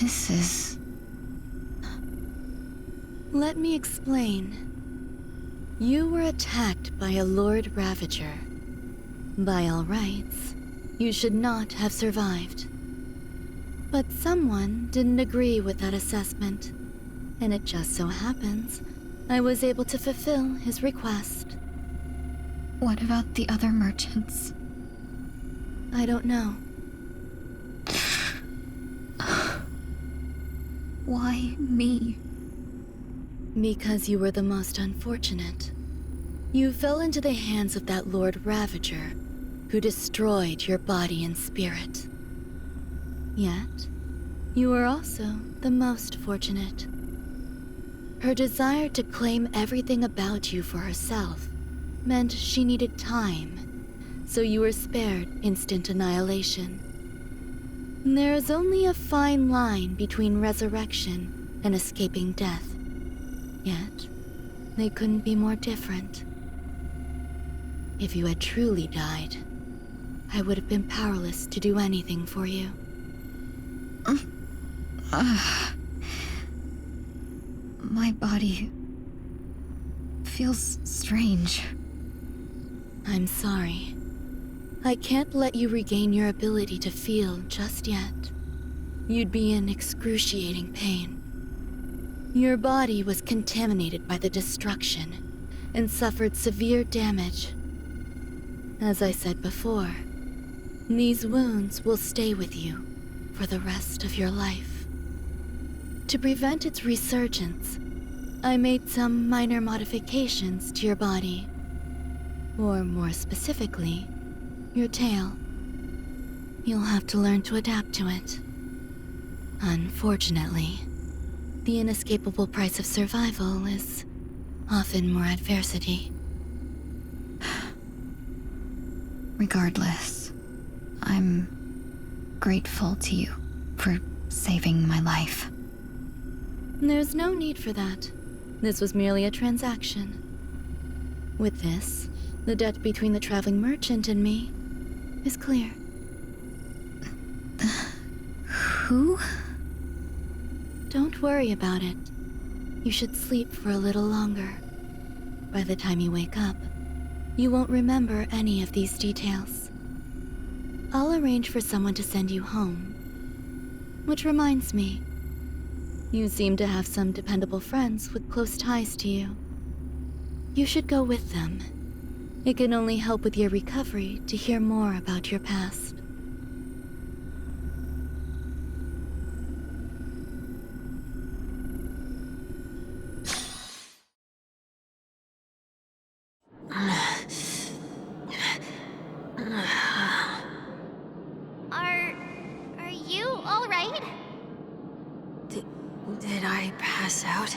This is... Let me explain. You were attacked by a Lord Ravager. By all rights, you should not have survived. But someone didn't agree with that assessment, and it just so happens I was able to fulfill his request. What about the other merchants? I don't know. Why me? Because you were the most unfortunate. You fell into the hands of that Lord Ravager, who destroyed your body and spirit. Yet, you were also the most fortunate. Her desire to claim everything about you for herself meant she needed time, so you were spared instant annihilation. There is only a fine line between resurrection and escaping death. Yet, they couldn't be more different. If you had truly died, I would have been powerless to do anything for you. My body feels strange. I'm sorry. I can't let you regain your ability to feel just yet. You'd be in excruciating pain. Your body was contaminated by the destruction and suffered severe damage. As I said before, these wounds will stay with you for the rest of your life. To prevent its resurgence, I made some minor modifications to your body. Or more specifically, your tail. You'll have to learn to adapt to it. Unfortunately, the inescapable price of survival is often more adversity. Regardless, I'm grateful to you for saving my life. There's no need for that. This was merely a transaction. With this, the debt between the traveling merchant and me is clear. Who? Don't worry about it. You should sleep for a little longer. By the time you wake up, you won't remember any of these details. I'll arrange for someone to send you home. Which reminds me, you seem to have some dependable friends with close ties to you. You should go with them. It can only help with your recovery to hear more about your past. Are you all right? Did I pass out?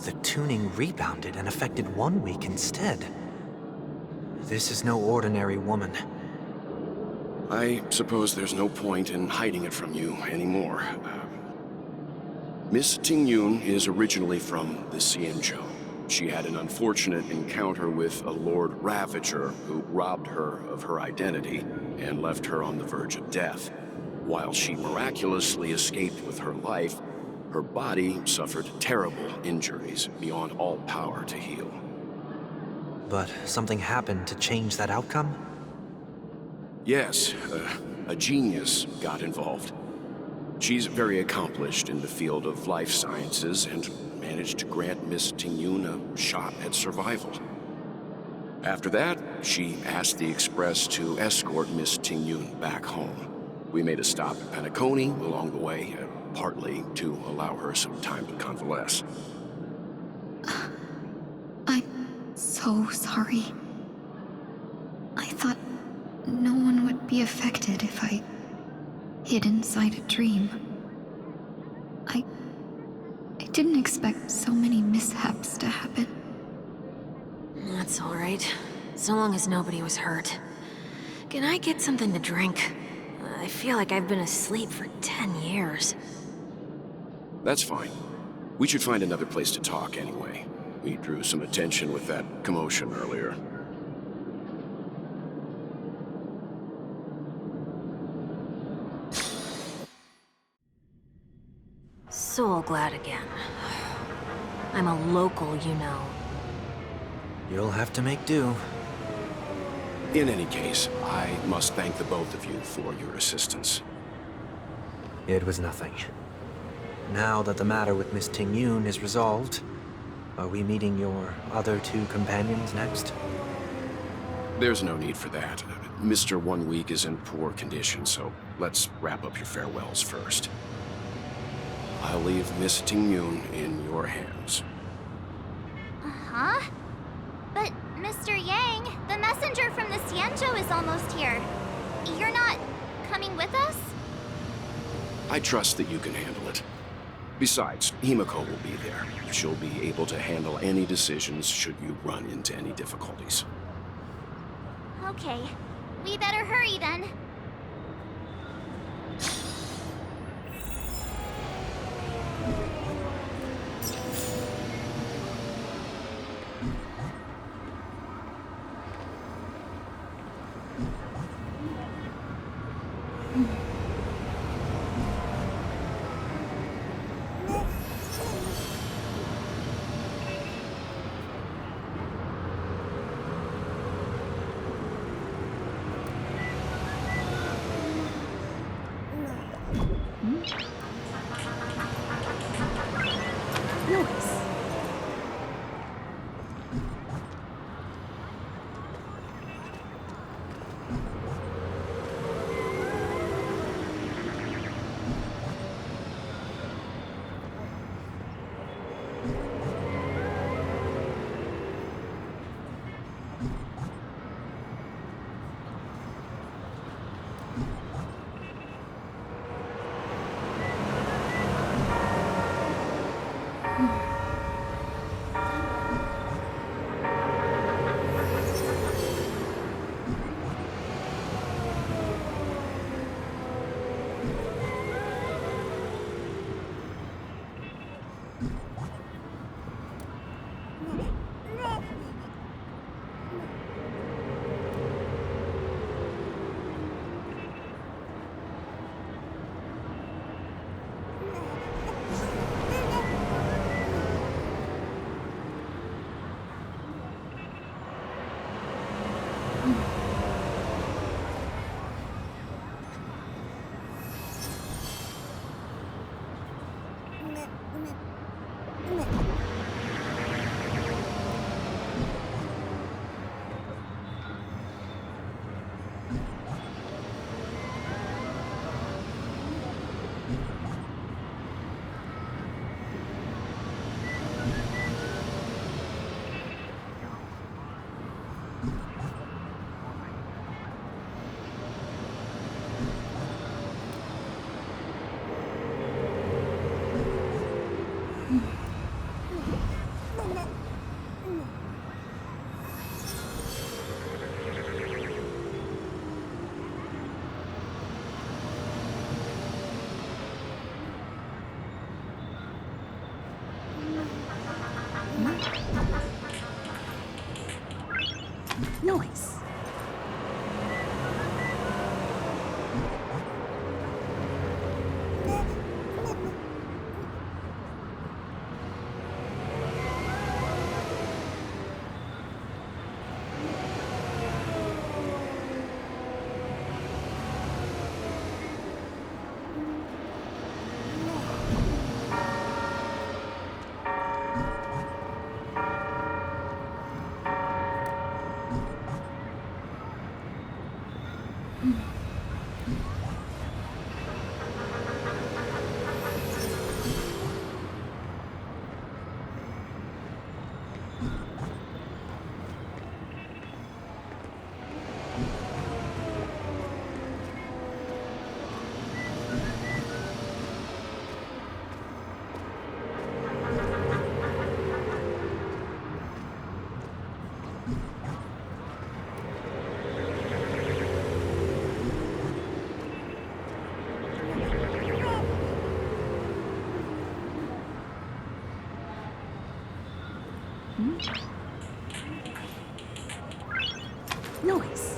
The tuning rebounded and affected 1 week instead. This is no ordinary woman. I suppose there's no point in hiding it from you anymore. Miss Tingyun is originally from the Xianzhou. She had an unfortunate encounter with a Lord Ravager who robbed her of her identity and left her on the verge of death. While she miraculously escaped with her life, her body suffered terrible injuries beyond all power to heal. But something happened to change that outcome? Yes, a genius got involved. She's very accomplished in the field of life sciences and managed to grant Miss Tingyun a shot at survival. After that, she asked the Express to escort Miss Tingyun back home. We made a stop at Penacony along the way, partly to allow her some time to convalesce. I'm so sorry. I thought no one would be affected if I hid inside a dream. I didn't expect so many mishaps to happen. That's all right. So long as nobody was hurt. Can I get something to drink? I feel like I've been asleep for 10 years. That's fine. We should find another place to talk anyway. We drew some attention with that commotion earlier. Soul glad again. I'm a local, you know. You'll have to make do. In any case, I must thank the both of you for your assistance. It was nothing. Now that the matter with Miss Ting-Yun is resolved, are we meeting your other two companions next? There's no need for that. Mr. 1 Week is in poor condition, so let's wrap up your farewells first. I'll leave Miss Ting-Yun in your hands. Huh? But, Mr. Yang, the messenger from the Xianzhou is almost here. You're not coming with us? I trust that you can handle it. Besides, Himiko will be there. She'll be able to handle any decisions should you run into any difficulties. Okay. We better hurry then. Noise. Nice.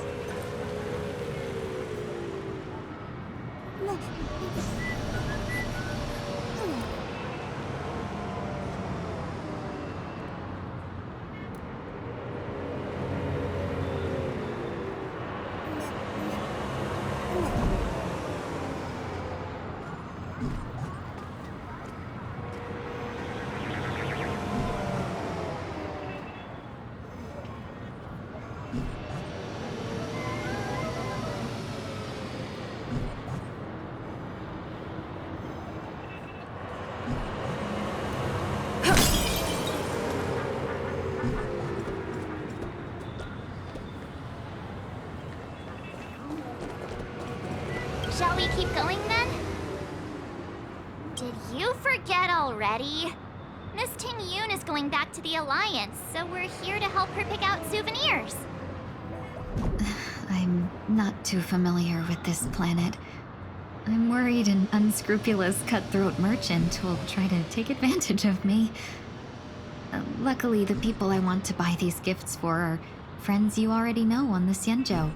Shall we keep going then? Did you forget already? Miss Ting-Yoon is going back to the Alliance, so we're here to help her pick out souvenirs. I'm not too familiar with this planet. I'm worried an unscrupulous cutthroat merchant will try to take advantage of me. Luckily, the people I want to buy these gifts for are friends you already know on the Xianzhou.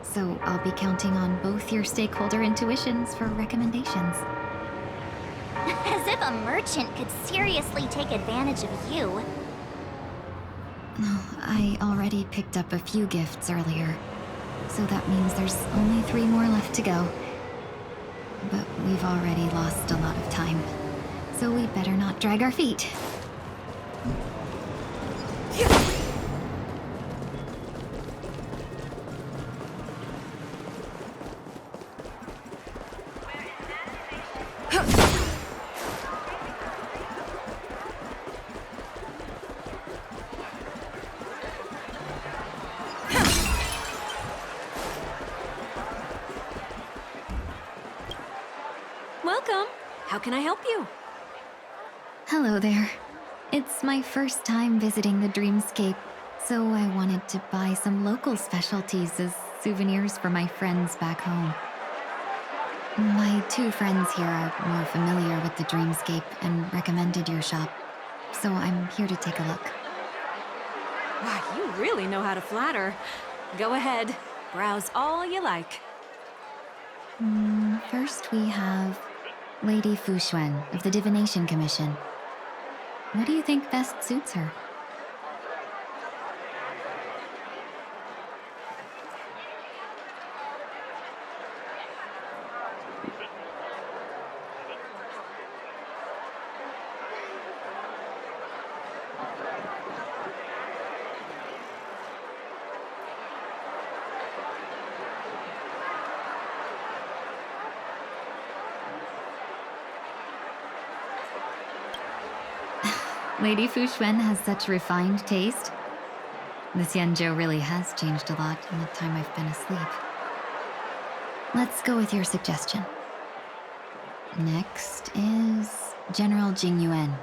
So I'll be counting on both your stakeholder intuitions for recommendations. As if a merchant could seriously take advantage of you. I already picked up a few gifts earlier, so that means there's only 3 more left to go. But we've already lost a lot of time, so we'd better not drag our feet. Welcome. How can I help you? Hello there. It's my first time visiting the Dreamscape, so I wanted to buy some local specialties as souvenirs for my friends back home. My 2 friends here are more familiar with the Dreamscape and recommended your shop, so I'm here to take a look. Wow, you really know how to flatter. Go ahead. Browse all you like. First we have Lady Fu Xuan of the Divination Commission. What do you think best suits her? Lady Fu Xuan has such refined taste. The Xianzhou really has changed a lot in the time I've been asleep. Let's go with your suggestion. Next is General Jing Yuan.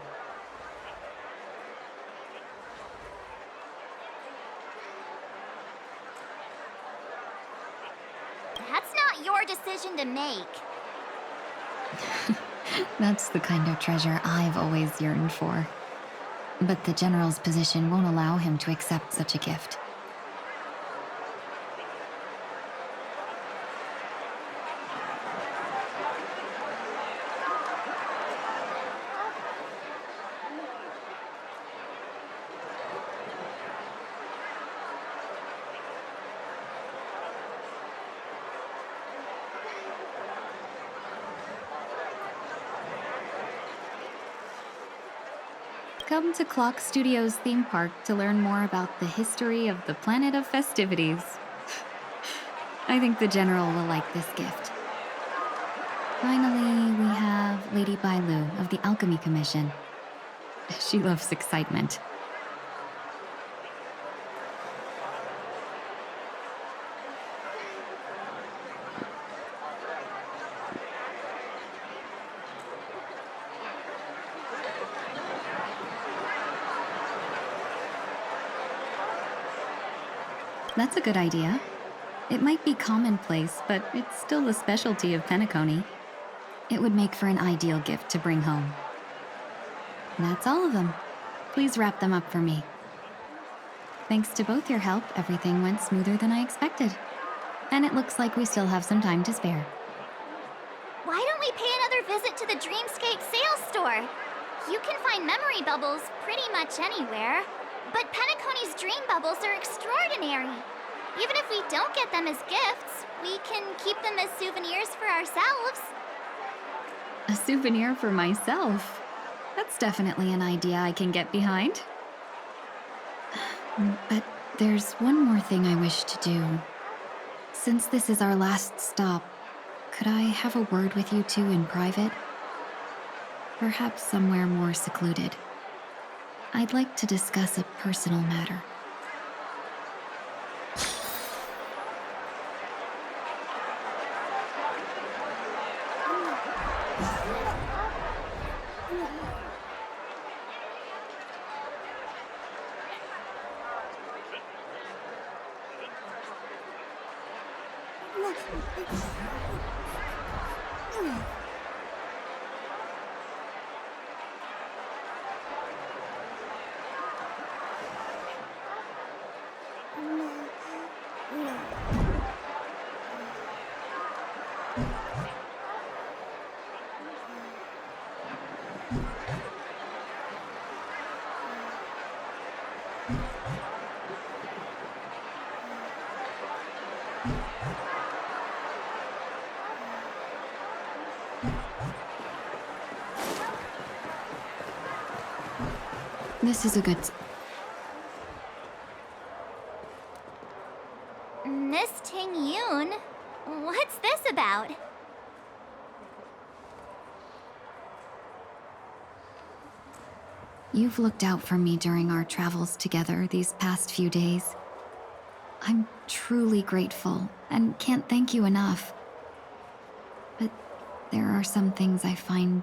That's not your decision to make. That's the kind of treasure I've always yearned for. But the General's position won't allow him to accept such a gift. Come to Clock Studios theme park to learn more about the history of the planet of festivities. I think the General will like this gift. Finally, we have Lady Bailu of the Alchemy Commission. She loves excitement. That's a good idea. It might be commonplace, but it's still the specialty of Penacony. It would make for an ideal gift to bring home. That's all of them. Please wrap them up for me. Thanks to both your help, everything went smoother than I expected. And it looks like we still have some time to spare. Why don't we pay another visit to the Dreamscape sales store? You can find memory bubbles pretty much anywhere. But Penacony's dream bubbles are extraordinary. Even if we don't get them as gifts, we can keep them as souvenirs for ourselves. A souvenir for myself? That's definitely an idea I can get behind. But there's one more thing I wish to do. Since this is our last stop, could I have a word with you two in private? Perhaps somewhere more secluded. I'd like to discuss a personal matter. This is a good... Miss Ting Yoon? What's this about? You've looked out for me during our travels together these past few days. I'm truly grateful and can't thank you enough. But there are some things I find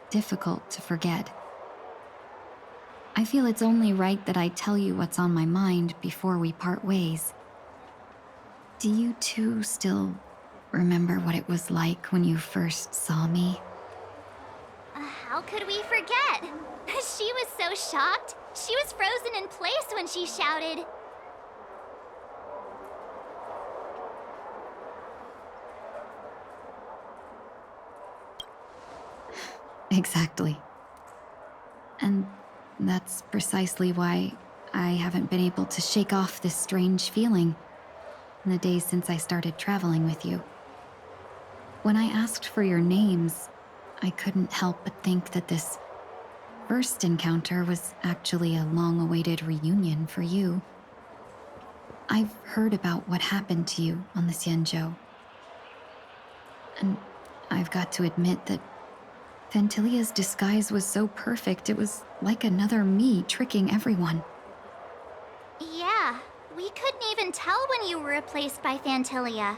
difficult to forget. I feel it's only right that I tell you what's on my mind before we part ways. Do you two still remember what it was like when you first saw me? How could we forget? She was so shocked. She was frozen in place when she shouted. Exactly. And that's precisely why I haven't been able to shake off this strange feeling in the days since I started traveling with you. When I asked for your names, I couldn't help but think that this first encounter was actually a long-awaited reunion for you. I've heard about what happened to you on the Xianzhou. And I've got to admit that Fantilia's disguise was so perfect, it was like another me tricking everyone. Yeah, we couldn't even tell when you were replaced by Fantilia.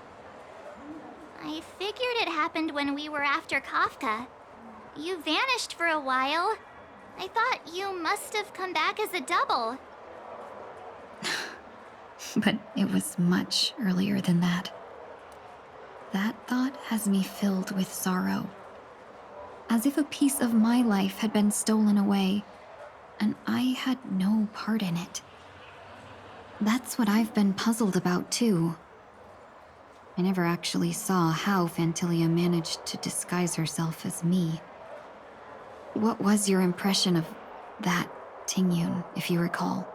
I figured it happened when we were after Kafka. You vanished for a while. I thought you must have come back as a double. But it was much earlier than that. That thought has me filled with sorrow. As if a piece of my life had been stolen away, and I had no part in it. That's what I've been puzzled about, too. I never actually saw how Fantilia managed to disguise herself as me. What was your impression of that Tingyun, if you recall?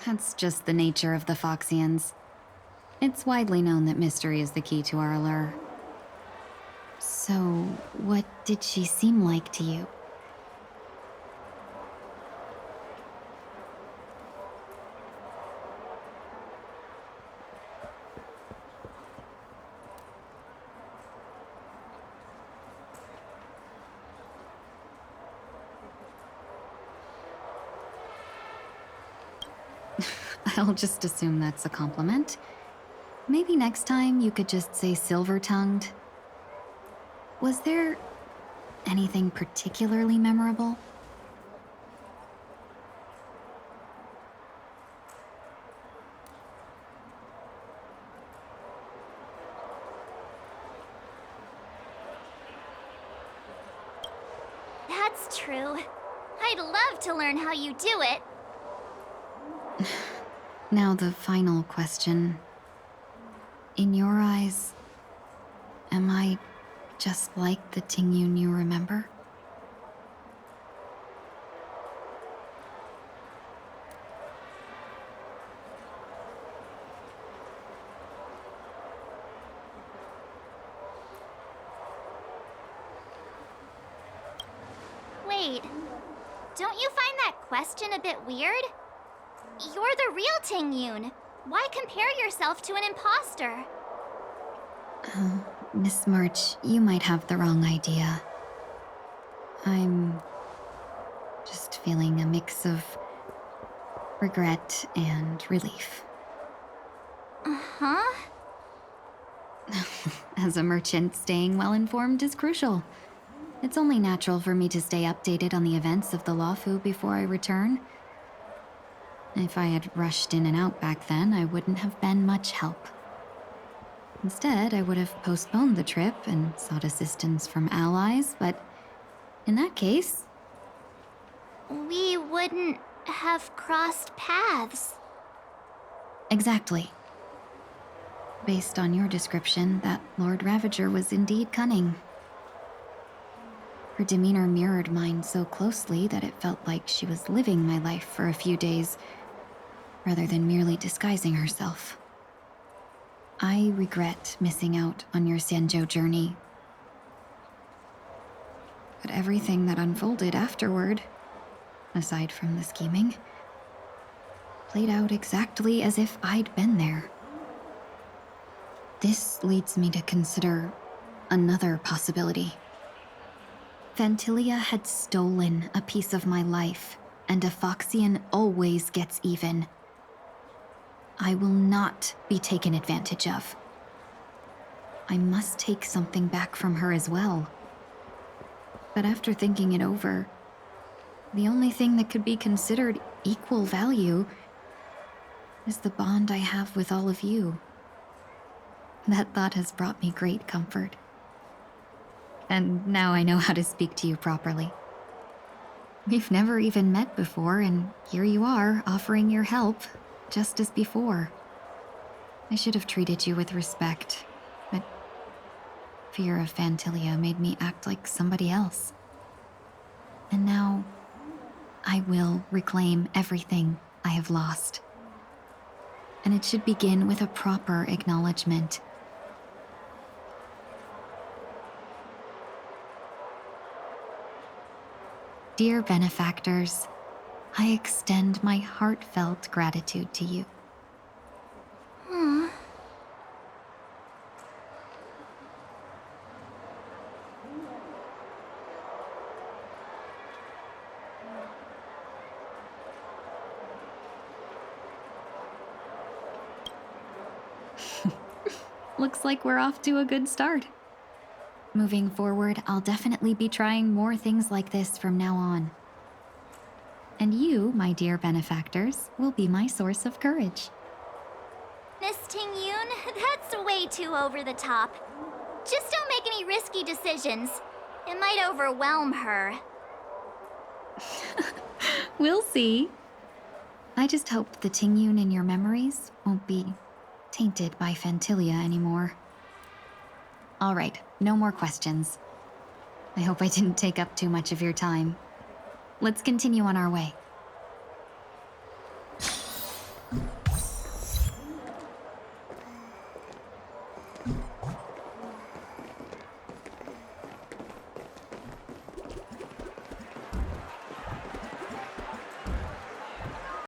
That's just the nature of the Foxians. It's widely known that mystery is the key to our allure. So, what did she seem like to you? I'll just assume that's a compliment. Maybe next time you could just say silver-tongued. Was there anything particularly memorable? that's true. I'd love to learn how you do it. Now the final question. In your eyes, am I just like the Tingyun you remember? Wait, don't you find that question a bit weird? You're the real Tingyun. Why compare yourself to an imposter? Miss March, you might have the wrong idea. I'm just feeling a mix of regret and relief. Huh? As a merchant, staying well informed is crucial. It's only natural for me to stay updated on the events of the Lawfu before I return. If I had rushed in and out back then, I wouldn't have been much help. Instead, I would have postponed the trip and sought assistance from allies, but in that case, We wouldn't have crossed paths. exactly. Based on your description, that Lord Ravager was indeed cunning. Her demeanor mirrored mine so closely that it felt like she was living my life for a few days, rather than merely disguising herself. I regret missing out on your Sanjo journey. But everything that unfolded afterward, aside from the scheming, played out exactly as if I'd been there. This leads me to consider another possibility. Fantilia had stolen a piece of my life, and a Foxian always gets even. I will not be taken advantage of. I must take something back from her as well. But after thinking it over, the only thing that could be considered equal value is the bond I have with all of you. That thought has brought me great comfort. And now I know how to speak to you properly. We've never even met before, and here you are, offering your help, just as before. I should have treated you with respect, but fear of Fantilia made me act like somebody else. And now, I will reclaim everything I have lost. And it should begin with a proper acknowledgement. Dear benefactors, I extend my heartfelt gratitude to you. Looks like we're off to a good start. Moving forward, I'll definitely be trying more things like this from now on. And you, my dear benefactors, will be my source of courage. Miss Tingyun, that's way too over the top. Just don't make any risky decisions. It might overwhelm her. We'll see. I just hope the Tingyun in your memories won't be tainted by Fantilia anymore. All right, no more questions. I hope I didn't take up too much of your time. Let's continue on our way.